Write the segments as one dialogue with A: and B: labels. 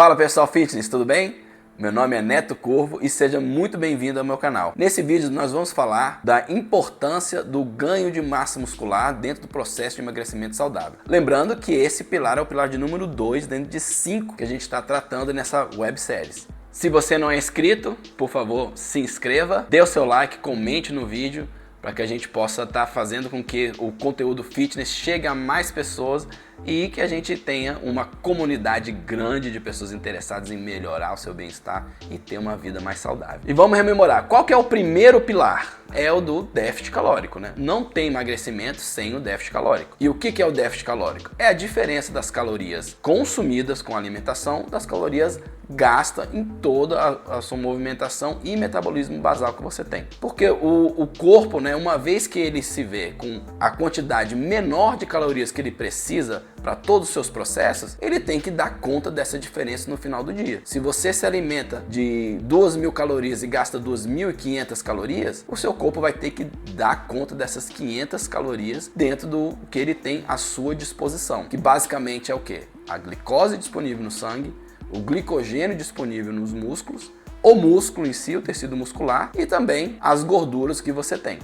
A: Fala pessoal fitness, tudo bem? Meu nome é Neto Corvo e seja muito bem-vindo ao meu canal. Nesse vídeo nós vamos falar da importância do ganho de massa muscular dentro do processo de emagrecimento saudável. Lembrando que esse pilar é o pilar de número 2 dentro de 5 que a gente está tratando nessa websérie. Se você não é inscrito, por favor, se inscreva, dê o seu like, comente no vídeo, para que a gente possa estar fazendo com que o conteúdo fitness chegue a mais pessoas e que a gente tenha uma comunidade grande de pessoas interessadas em melhorar o seu bem-estar e ter uma vida mais saudável. E vamos rememorar, qual que é o primeiro pilar? É o do déficit calórico, né? Não tem emagrecimento sem o déficit calórico. E o que é o déficit calórico? É a diferença das calorias consumidas com a alimentação das calorias gastas em toda a sua movimentação e metabolismo basal que você tem. Porque o corpo, né, uma vez que ele se vê com a quantidade menor de calorias que ele precisa para todos os seus processos, ele tem que dar conta dessa diferença no final do dia. Se você se alimenta de 2.000 calorias e gasta 2.500 calorias, o seu corpo vai ter que dar conta dessas 500 calorias dentro do que ele tem à sua disposição, que basicamente é o quê? A glicose disponível no sangue, o glicogênio disponível nos músculos, o músculo em si, o tecido muscular, e também as gorduras que você tem.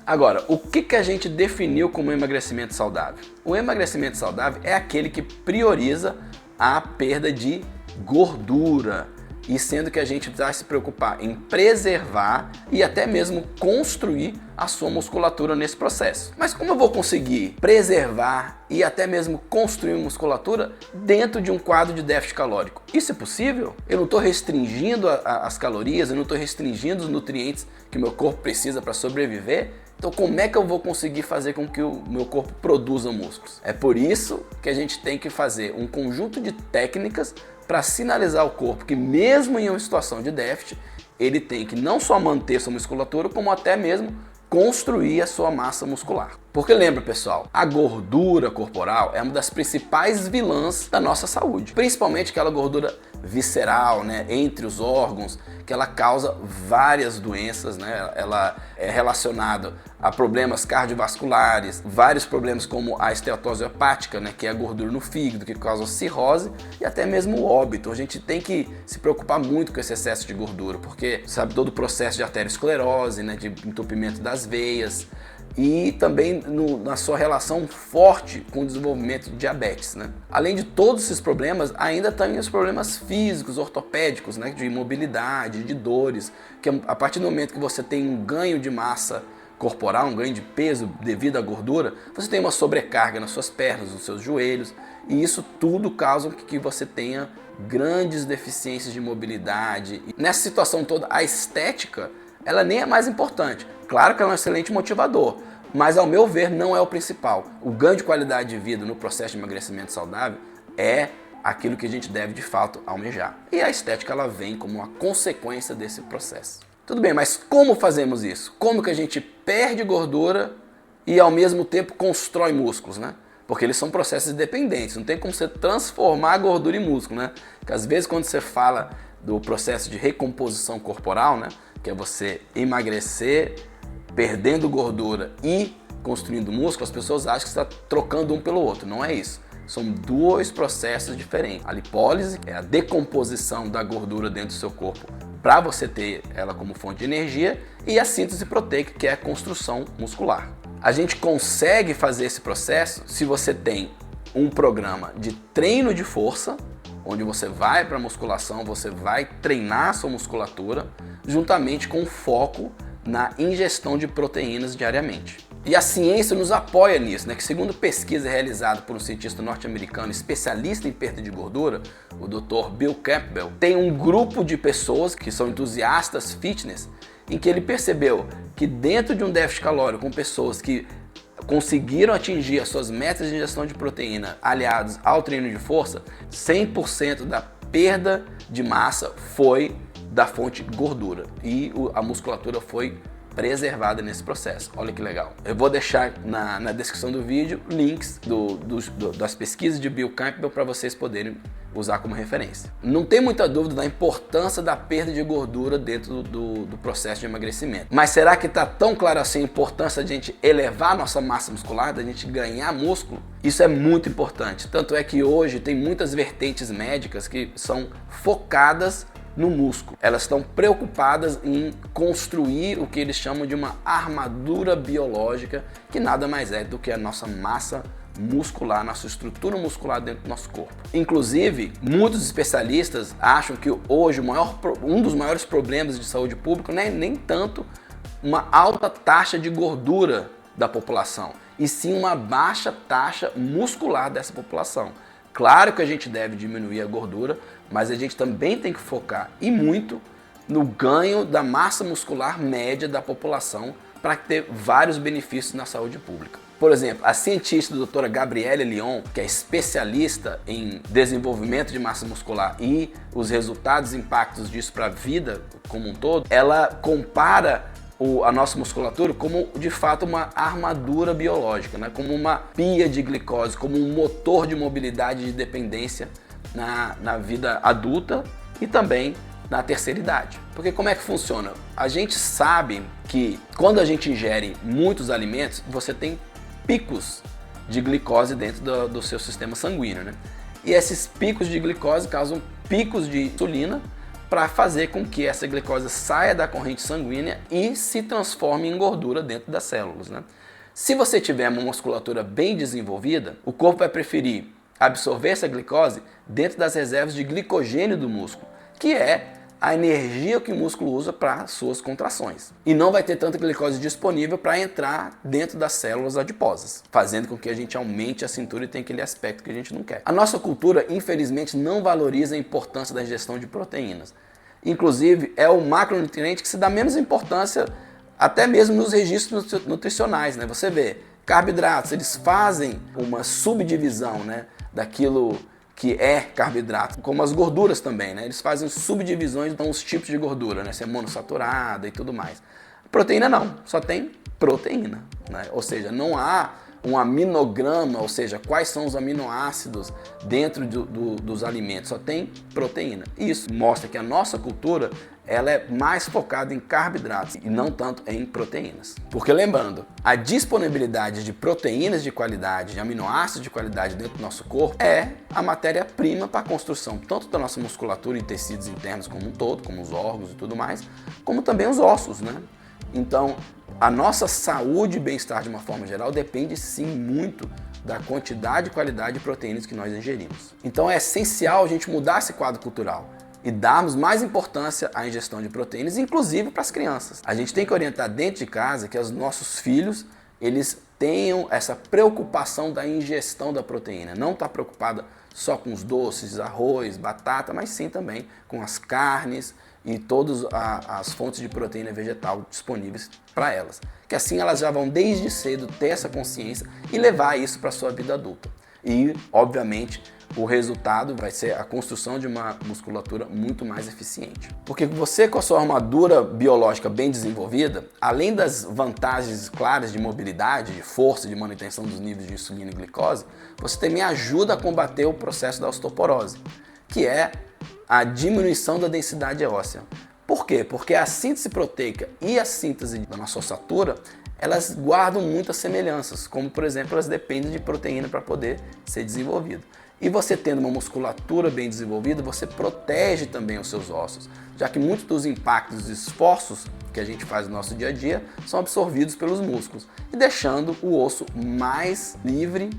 A: Agora, o que a gente definiu como emagrecimento saudável? O emagrecimento saudável é aquele que prioriza a perda de gordura, e sendo que a gente vai se preocupar em preservar e até mesmo construir a sua musculatura nesse processo. Mas como eu vou conseguir preservar e até mesmo construir musculatura dentro de um quadro de déficit calórico? Isso é possível? Eu não estou restringindo as calorias, eu não estou restringindo os nutrientes que meu corpo precisa para sobreviver? Então como é que eu vou conseguir fazer com que o meu corpo produza músculos? É por isso que a gente tem que fazer um conjunto de técnicas para sinalizar ao corpo que mesmo em uma situação de déficit, ele tem que não só manter sua musculatura, como até mesmo construir a sua massa muscular. Porque lembra, pessoal, a gordura corporal é uma das principais vilãs da nossa saúde. Principalmente aquela gordura visceral, né, entre os órgãos, que ela causa várias doenças, né? Ela é relacionada a problemas cardiovasculares, vários problemas como a esteatose hepática, né, que é a gordura no fígado, que causa cirrose e até mesmo o óbito. A gente tem que se preocupar muito com esse excesso de gordura, porque sabe todo o processo de arteriosclerose, né, de entupimento das veias, e também na sua relação forte com o desenvolvimento de diabetes, né? Além de todos esses problemas, ainda tem os problemas físicos, ortopédicos, né? De imobilidade, de dores, que a partir do momento que você tem um ganho de massa corporal, um ganho de peso devido à gordura, você tem uma sobrecarga nas suas pernas, nos seus joelhos, e isso tudo causa que você tenha grandes deficiências de mobilidade. E nessa situação toda, a estética, ela nem é mais importante. Claro que ela é um excelente motivador, mas ao meu ver não é o principal. O ganho de qualidade de vida no processo de emagrecimento saudável é aquilo que a gente deve de fato almejar. E a estética ela vem como uma consequência desse processo. Tudo bem, mas como fazemos isso? Como que a gente perde gordura e ao mesmo tempo constrói músculos, né? Porque eles são processos independentes, não tem como você transformar a gordura em músculo, né? Porque às vezes quando você fala do processo de recomposição corporal, né, que é você emagrecer, perdendo gordura e construindo músculo, as pessoas acham que você está trocando um pelo outro. Não é isso. São dois processos diferentes. A lipólise é a decomposição da gordura dentro do seu corpo para você ter ela como fonte de energia, e a síntese proteica, que é a construção muscular. A gente consegue fazer esse processo se você tem um programa de treino de força, onde você vai para a musculação, você vai treinar a sua musculatura, juntamente com foco na ingestão de proteínas diariamente. E a ciência nos apoia nisso, né? Que segundo pesquisa realizada por um cientista norte-americano especialista em perda de gordura, o Dr. Bill Campbell, tem um grupo de pessoas que são entusiastas fitness, em que ele percebeu que dentro de um déficit calórico, com pessoas que conseguiram atingir as suas metas de ingestão de proteína aliados ao treino de força, 100% da perda de massa foi da fonte gordura e a musculatura foi preservada nesse processo. Olha que legal. Eu vou deixar na descrição do vídeo links das pesquisas de Bill Campbell para vocês poderem usar como referência. Não tem muita dúvida da importância da perda de gordura dentro do processo de emagrecimento. Mas será que está tão claro assim a importância de a gente elevar a nossa massa muscular, da gente ganhar músculo? Isso é muito importante. Tanto é que hoje tem muitas vertentes médicas que são focadas no músculo. Elas estão preocupadas em construir o que eles chamam de uma armadura biológica, que nada mais é do que a nossa massa muscular, nossa estrutura muscular dentro do nosso corpo. Inclusive, muitos especialistas acham que hoje um dos maiores problemas de saúde pública não é nem tanto uma alta taxa de gordura da população, e sim uma baixa taxa muscular dessa população. Claro que a gente deve diminuir a gordura, mas a gente também tem que focar e muito no ganho da massa muscular média da população para ter vários benefícios na saúde pública. Por exemplo, a cientista doutora Gabrielle Lyon, que é especialista em desenvolvimento de massa muscular e os resultados e impactos disso para a vida como um todo, ela compara a nossa musculatura como de fato uma armadura biológica, né? Como uma pia de glicose, como um motor de mobilidade e de dependência na vida adulta e também na terceira idade. Porque como é que funciona? A gente sabe que quando a gente ingere muitos alimentos, você tem picos de glicose dentro do seu sistema sanguíneo, né? E esses picos de glicose causam picos de insulina para fazer com que essa glicose saia da corrente sanguínea e se transforme em gordura dentro das células, né? Se você tiver uma musculatura bem desenvolvida, o corpo vai preferir absorver essa glicose dentro das reservas de glicogênio do músculo, que é a energia que o músculo usa para suas contrações. E não vai ter tanta glicose disponível para entrar dentro das células adiposas, fazendo com que a gente aumente a cintura e tenha aquele aspecto que a gente não quer. A nossa cultura, infelizmente, não valoriza a importância da ingestão de proteínas. Inclusive, é o macronutriente que se dá menos importância até mesmo nos registros nutricionais, né? Você vê, carboidratos, eles fazem uma subdivisão, né, daquilo que é carboidrato, como as gorduras também, né? Eles fazem subdivisões, então os tipos de gordura, né? Se é monossaturada e tudo mais. Proteína não, só tem proteína, né? Ou seja, não há um aminograma, ou seja, quais são os aminoácidos dentro dos alimentos, só tem proteína. Isso mostra que a nossa cultura ela é mais focada em carboidratos e não tanto em proteínas. Porque lembrando, a disponibilidade de proteínas de qualidade, de aminoácidos de qualidade dentro do nosso corpo é a matéria-prima para a construção tanto da nossa musculatura e tecidos internos como um todo, como os órgãos e tudo mais, como também os ossos, né? Então, a nossa saúde e bem-estar de uma forma geral depende sim muito da quantidade e qualidade de proteínas que nós ingerimos. Então é essencial a gente mudar esse quadro cultural e darmos mais importância à ingestão de proteínas, inclusive para as crianças. A gente tem que orientar dentro de casa que os nossos filhos, eles tenham essa preocupação da ingestão da proteína. Não estar preocupada só com os doces, arroz, batata, mas sim também com as carnes e todas as fontes de proteína vegetal disponíveis para elas. Que assim elas já vão desde cedo ter essa consciência e levar isso para a sua vida adulta. E, obviamente, o resultado vai ser a construção de uma musculatura muito mais eficiente. Porque você com a sua armadura biológica bem desenvolvida, além das vantagens claras de mobilidade, de força, de manutenção dos níveis de insulina e glicose, você também ajuda a combater o processo da osteoporose, que é a diminuição da densidade óssea. Por quê? Porque a síntese proteica e a síntese da nossa ossatura, elas guardam muitas semelhanças, como por exemplo, elas dependem de proteína para poder ser desenvolvido. E você tendo uma musculatura bem desenvolvida, você protege também os seus ossos, já que muitos dos impactos e esforços que a gente faz no nosso dia a dia são absorvidos pelos músculos e deixando o osso mais livre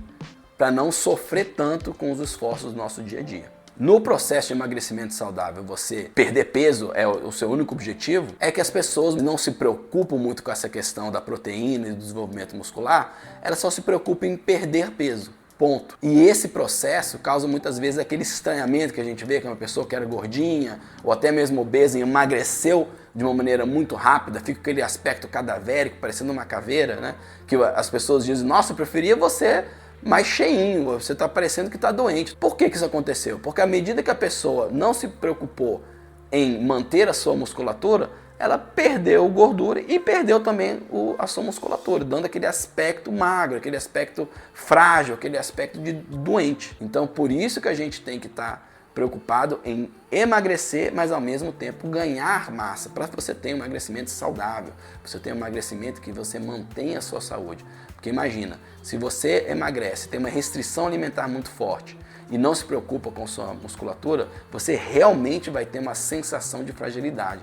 A: para não sofrer tanto com os esforços do nosso dia a dia. No processo de emagrecimento saudável, você perder peso é o seu único objetivo, é que as pessoas não se preocupam muito com essa questão da proteína e do desenvolvimento muscular, elas só se preocupam em perder peso. Ponto. E esse processo causa muitas vezes aquele estranhamento que a gente vê que uma pessoa que era gordinha ou até mesmo obesa e emagreceu de uma maneira muito rápida, fica aquele aspecto cadavérico, parecendo uma caveira, né? Que as pessoas dizem, nossa, eu preferia você mais cheinho, você está parecendo que está doente. Por que isso aconteceu? Porque à medida que a pessoa não se preocupou em manter a sua musculatura, ela perdeu gordura e perdeu também a sua musculatura, dando aquele aspecto magro, aquele aspecto frágil, aquele aspecto de doente. Então, por isso que a gente tem que estar preocupado em emagrecer, mas ao mesmo tempo ganhar massa, para você ter um emagrecimento saudável, para você ter um emagrecimento que você mantenha a sua saúde. Porque imagina, se você emagrece, tem uma restrição alimentar muito forte e não se preocupa com sua musculatura, você realmente vai ter uma sensação de fragilidade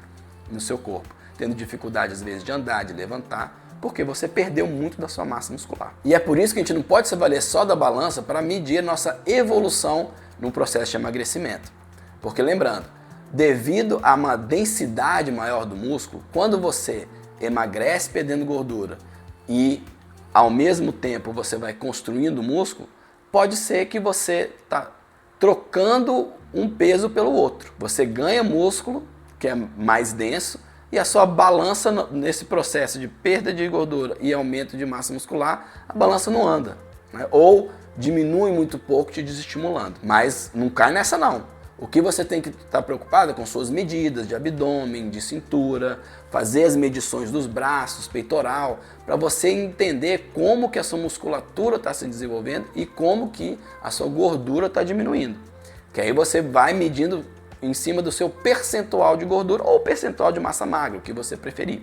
A: no seu corpo, tendo dificuldade às vezes de andar, de levantar, porque você perdeu muito da sua massa muscular. E é por isso que a gente não pode se valer só da balança para medir a nossa evolução no processo de emagrecimento. Porque lembrando, devido a uma densidade maior do músculo, quando você emagrece perdendo gordura e ao mesmo tempo você vai construindo músculo, pode ser que você está trocando um peso pelo outro. Você ganha músculo, que é mais denso, e a sua balança nesse processo de perda de gordura e aumento de massa muscular, a balança não anda, né? Ou diminui muito pouco, te desestimulando. Mas não cai nessa não. O que você tem que estar preocupado é com suas medidas de abdômen, de cintura, fazer as medições dos braços, peitoral, para você entender como que a sua musculatura está se desenvolvendo e como que a sua gordura está diminuindo. Que aí você vai medindo em cima do seu percentual de gordura ou percentual de massa magra, o que você preferir.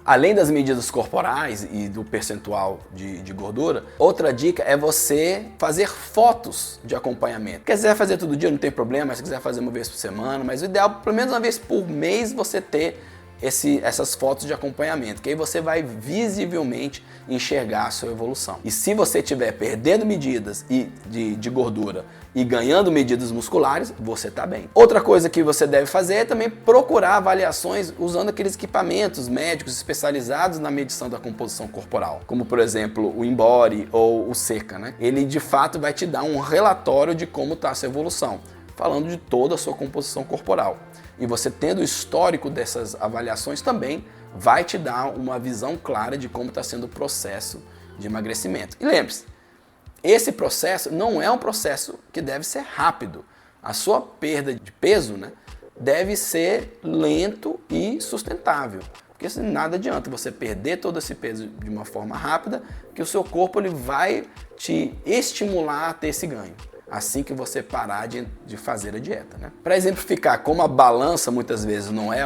A: Além das medidas corporais e do percentual de gordura, outra dica é você fazer fotos de acompanhamento. Se quiser fazer todo dia, não tem problema, se quiser fazer uma vez por semana, mas o ideal, pelo menos uma vez por mês, você ter essas fotos de acompanhamento, que aí você vai visivelmente enxergar a sua evolução. E se você estiver perdendo medidas de gordura e ganhando medidas musculares, você está bem. Outra coisa que você deve fazer é também procurar avaliações usando aqueles equipamentos médicos especializados na medição da composição corporal, como por exemplo o InBody ou o Seca, né? Ele de fato vai te dar um relatório de como está a sua evolução, falando de toda a sua composição corporal. E você tendo o histórico dessas avaliações também vai te dar uma visão clara de como está sendo o processo de emagrecimento. E lembre-se, esse processo não é um processo que deve ser rápido. A sua perda de peso, né, deve ser lento e sustentável. Porque assim, nada adianta você perder todo esse peso de uma forma rápida, que o seu corpo ele vai te estimular a ter esse ganho assim que você parar de fazer a dieta, né? Para exemplificar como a balança muitas vezes não é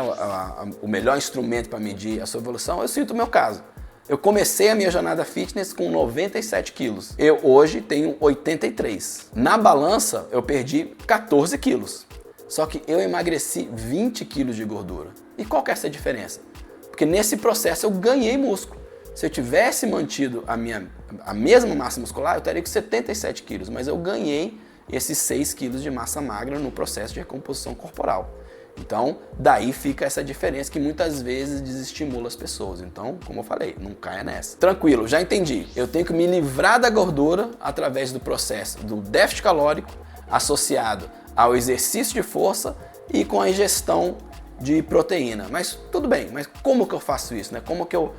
A: o melhor instrumento para medir a sua evolução, eu sinto o meu caso. Eu comecei a minha jornada fitness com 97 quilos. Eu hoje tenho 83. Na balança eu perdi 14 quilos. Só que eu emagreci 20 quilos de gordura. E qual que é essa diferença? Porque nesse processo eu ganhei músculo. Se eu tivesse mantido a mesma massa muscular, eu estaria com 77 quilos, mas eu ganhei esses 6 quilos de massa magra no processo de recomposição corporal. Então, daí fica essa diferença que muitas vezes desestimula as pessoas. Então, como eu falei, não caia nessa. Tranquilo, já entendi. Eu tenho que me livrar da gordura através do processo do déficit calórico associado ao exercício de força e com a ingestão de proteína. Mas tudo bem, mas como que eu faço isso, né? Como que eu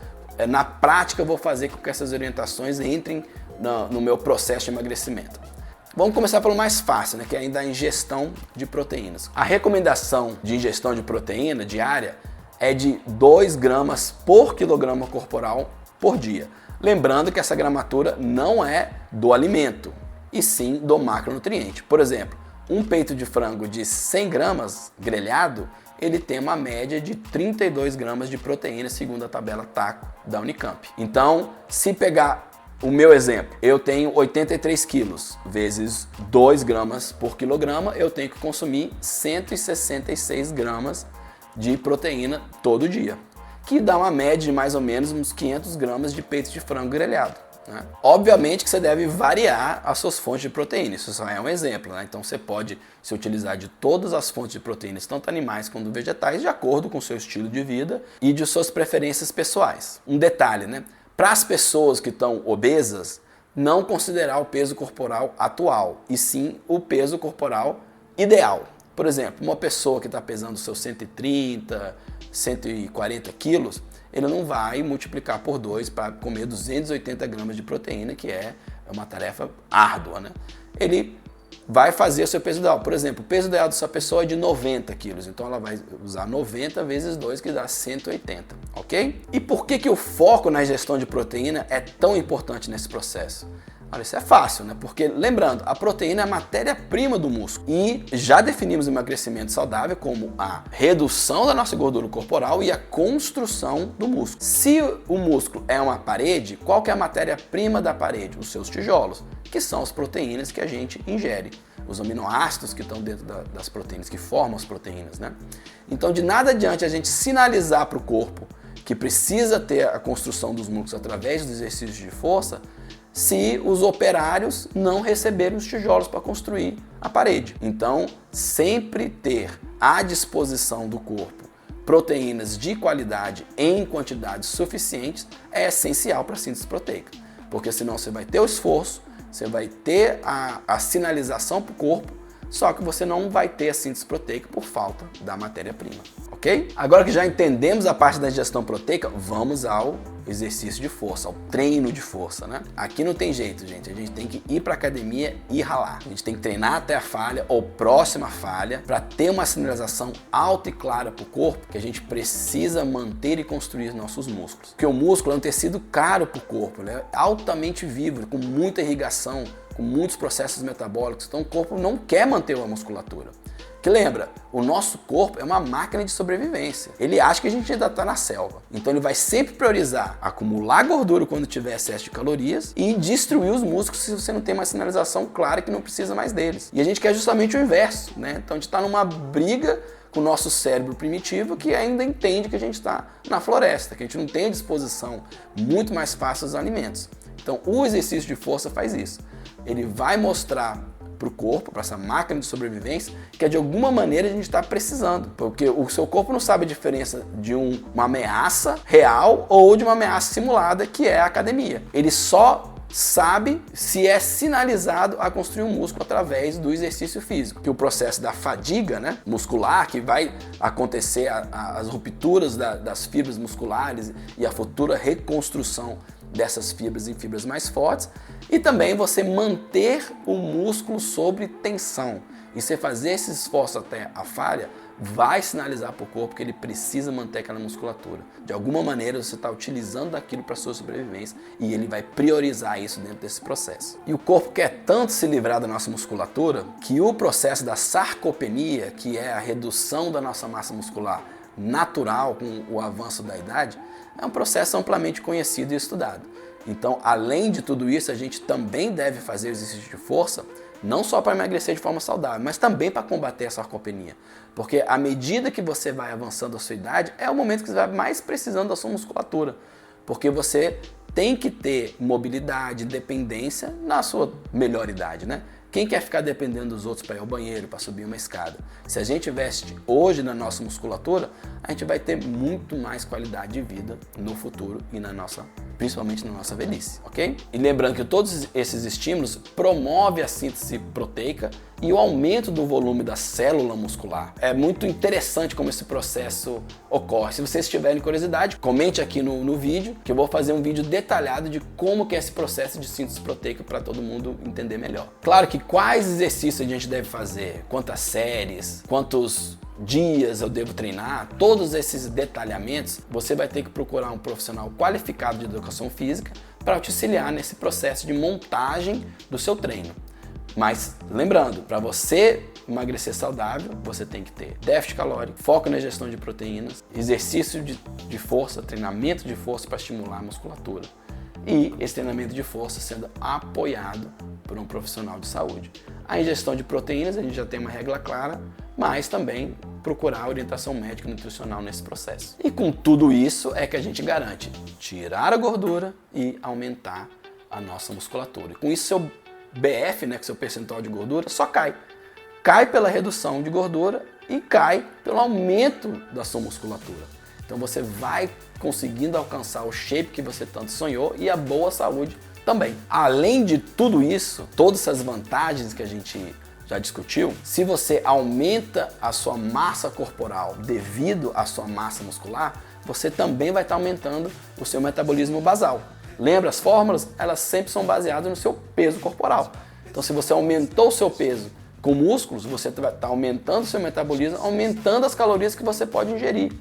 A: na prática eu vou fazer com que essas orientações entrem no meu processo de emagrecimento? Vamos começar pelo mais fácil, né, que é ainda a ingestão de proteínas. A recomendação de ingestão de proteína diária é de 2 gramas por quilograma corporal por dia. Lembrando que essa gramatura não é do alimento, e sim do macronutriente. Por exemplo, um peito de frango de 100 gramas grelhado, ele tem uma média de 32 gramas de proteína, segundo a tabela TACO da Unicamp. Então, se pegar o meu exemplo, eu tenho 83 quilos, vezes 2 gramas por quilograma, eu tenho que consumir 166 gramas de proteína todo dia, que dá uma média de mais ou menos uns 500 gramas de peito de frango grelhado, né? Obviamente que você deve variar as suas fontes de proteína, isso só é um exemplo, né? Então você pode se utilizar de todas as fontes de proteínas, tanto animais quanto vegetais, de acordo com o seu estilo de vida e de suas preferências pessoais. Um detalhe, né? Para as pessoas que estão obesas, não considerar o peso corporal atual, e sim o peso corporal ideal. Por exemplo, uma pessoa que está pesando seus 130, 140 quilos, ele não vai multiplicar por 2 para comer 280 gramas de proteína, que é uma tarefa árdua, né? Ele vai fazer o seu peso ideal. Por exemplo, o peso ideal dessa pessoa é de 90 quilos, então ela vai usar 90 vezes 2, que dá 180, ok? E por que o foco na ingestão de proteína é tão importante nesse processo? Olha, isso é fácil, né? Porque, lembrando, a proteína é a matéria-prima do músculo. E já definimos o emagrecimento saudável como a redução da nossa gordura corporal e a construção do músculo. Se o músculo é uma parede, qual que é a matéria-prima da parede? Os seus tijolos, que são as proteínas que a gente ingere. Os aminoácidos que estão dentro das proteínas, que formam as proteínas, né? Então, de nada adianta a gente sinalizar para o corpo que precisa ter a construção dos músculos através dos exercícios de força, se os operários não receberem os tijolos para construir a parede. Então, sempre ter à disposição do corpo proteínas de qualidade em quantidades suficientes é essencial para a síntese proteica, porque senão você vai ter o esforço, você vai ter a sinalização para o corpo, só que você não vai ter a síntese proteica por falta da matéria-prima, ok? Agora que já entendemos a parte da digestão proteica, vamos ao exercício de força, ao treino de força, né? Aqui não tem jeito, gente. A gente tem que ir para academia e ralar. A gente tem que treinar até a falha ou próxima falha para ter uma sinalização alta e clara para o corpo que a gente precisa manter e construir nossos músculos. Porque o músculo é um tecido caro para o corpo, né? Altamente vivo, com muita irrigação, com muitos processos metabólicos. Então o corpo não quer manter uma musculatura. Que lembra, o nosso corpo é uma máquina de sobrevivência. Ele acha que a gente ainda está na selva. Então ele vai sempre priorizar acumular gordura quando tiver excesso de calorias e destruir os músculos se você não tem uma sinalização clara que não precisa mais deles. E a gente quer justamente o inverso, né? Então a gente está numa briga com o nosso cérebro primitivo que ainda entende que a gente está na floresta, que a gente não tem à disposição muito mais fácil os alimentos. Então o exercício de força faz isso. Ele vai mostrar para o corpo, para essa máquina de sobrevivência, que de alguma maneira a gente está precisando, porque o seu corpo não sabe a diferença de uma ameaça real ou de uma ameaça simulada, que é a academia. Ele só sabe se é sinalizado a construir um músculo através do exercício físico, que o processo da fadiga, né, muscular, que vai acontecer as rupturas das fibras musculares e a futura reconstrução dessas fibras em fibras mais fortes, e também você manter o músculo sob tensão. E você fazer esse esforço até a falha vai sinalizar para o corpo que ele precisa manter aquela musculatura. De alguma maneira você está utilizando aquilo para a sua sobrevivência e ele vai priorizar isso dentro desse processo. E o corpo quer tanto se livrar da nossa musculatura que o processo da sarcopenia, que é a redução da nossa massa muscular natural com o avanço da idade, é um processo amplamente conhecido e estudado. Então, além de tudo isso, a gente também deve fazer exercício de força, não só para emagrecer de forma saudável, mas também para combater a sarcopenia. Porque à medida que você vai avançando a sua idade, é o momento que você vai mais precisando da sua musculatura. Porque você tem que ter mobilidade, dependência na sua melhor idade, né? Quem quer ficar dependendo dos outros para ir ao banheiro, para subir uma escada? Se a gente investe hoje na nossa musculatura, a gente vai ter muito mais qualidade de vida no futuro e principalmente na nossa velhice, ok? E lembrando que todos esses estímulos promovem a síntese proteica e o aumento do volume da célula muscular. É muito interessante como esse processo ocorre. Se vocês tiverem curiosidade, comente aqui no vídeo, que eu vou fazer um vídeo detalhado de como que é esse processo de síntese proteica para todo mundo entender melhor. Claro que quais exercícios a gente deve fazer, quantas séries, quantos dias eu devo treinar, todos esses detalhamentos, você vai ter que procurar um profissional qualificado de educação física para te auxiliar nesse processo de montagem do seu treino. Mas lembrando, para você emagrecer saudável, você tem que ter déficit calórico, foco na gestão de proteínas, exercício de força, treinamento de força para estimular a musculatura. E esse treinamento de força sendo apoiado por um profissional de saúde. A ingestão de proteínas, a gente já tem uma regra clara, mas também procurar orientação médica e nutricional nesse processo. E com tudo isso é que a gente garante tirar a gordura e aumentar a nossa musculatura. E com isso, seu BF, né, que seu percentual de gordura, só cai. Cai pela redução de gordura e cai pelo aumento da sua musculatura. Então você vai conseguindo alcançar o shape que você tanto sonhou e a boa saúde também. Além de tudo isso, todas essas vantagens que a gente já discutiu, se você aumenta a sua massa corporal devido à sua massa muscular, você também vai estar aumentando o seu metabolismo basal. Lembra, as fórmulas, elas sempre são baseadas no seu peso corporal. Então, se você aumentou o seu peso com músculos, você vai estar aumentando o seu metabolismo, aumentando as calorias que você pode ingerir,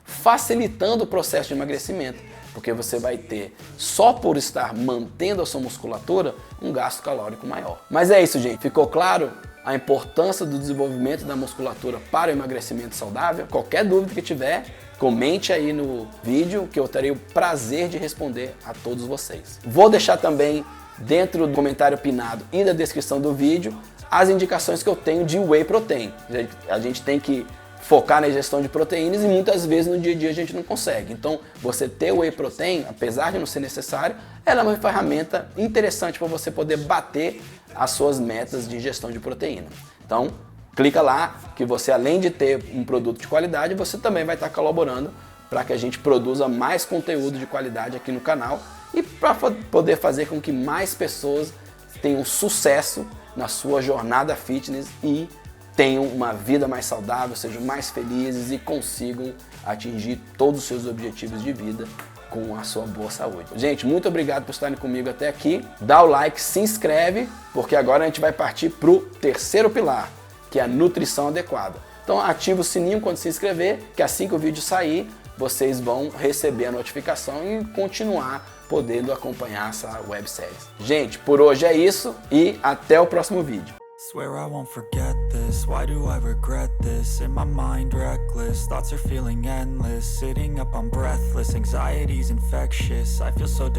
A: facilitando o processo de emagrecimento. porque você vai ter, só por estar mantendo a sua musculatura, um gasto calórico maior. Mas é isso, gente. Ficou claro a importância do desenvolvimento da musculatura para o emagrecimento saudável? Qualquer dúvida que tiver, comente aí no vídeo que eu terei o prazer de responder a todos vocês. Vou deixar também dentro do comentário pinado e da descrição do vídeo as indicações que eu tenho de Whey Protein. A gente tem que focar na ingestão de proteínas e muitas vezes no dia a dia a gente não consegue. Então, você ter o Whey Protein, apesar de não ser necessário, ela é uma ferramenta interessante para você poder bater as suas metas de ingestão de proteína. Então, clica lá que você, além de ter um produto de qualidade, você também vai estar colaborando para que a gente produza mais conteúdo de qualidade aqui no canal e para poder fazer com que mais pessoas tenham sucesso na sua jornada fitness e tenham uma vida mais saudável, sejam mais felizes e consigam atingir todos os seus objetivos de vida com a sua boa saúde. Gente, muito obrigado por estarem comigo até aqui. Dá o like, se inscreve, porque agora a gente vai partir para o terceiro pilar, que é a nutrição adequada. Então ativa o sininho quando se inscrever, que assim que o vídeo sair, vocês vão receber a notificação e continuar podendo acompanhar essa websérie. Gente, por hoje é isso e até o próximo vídeo.
B: Swear I won't forget this, why do I regret this? In my mind reckless, thoughts are feeling endless. Sitting up, I'm breathless, anxiety's infectious, I feel so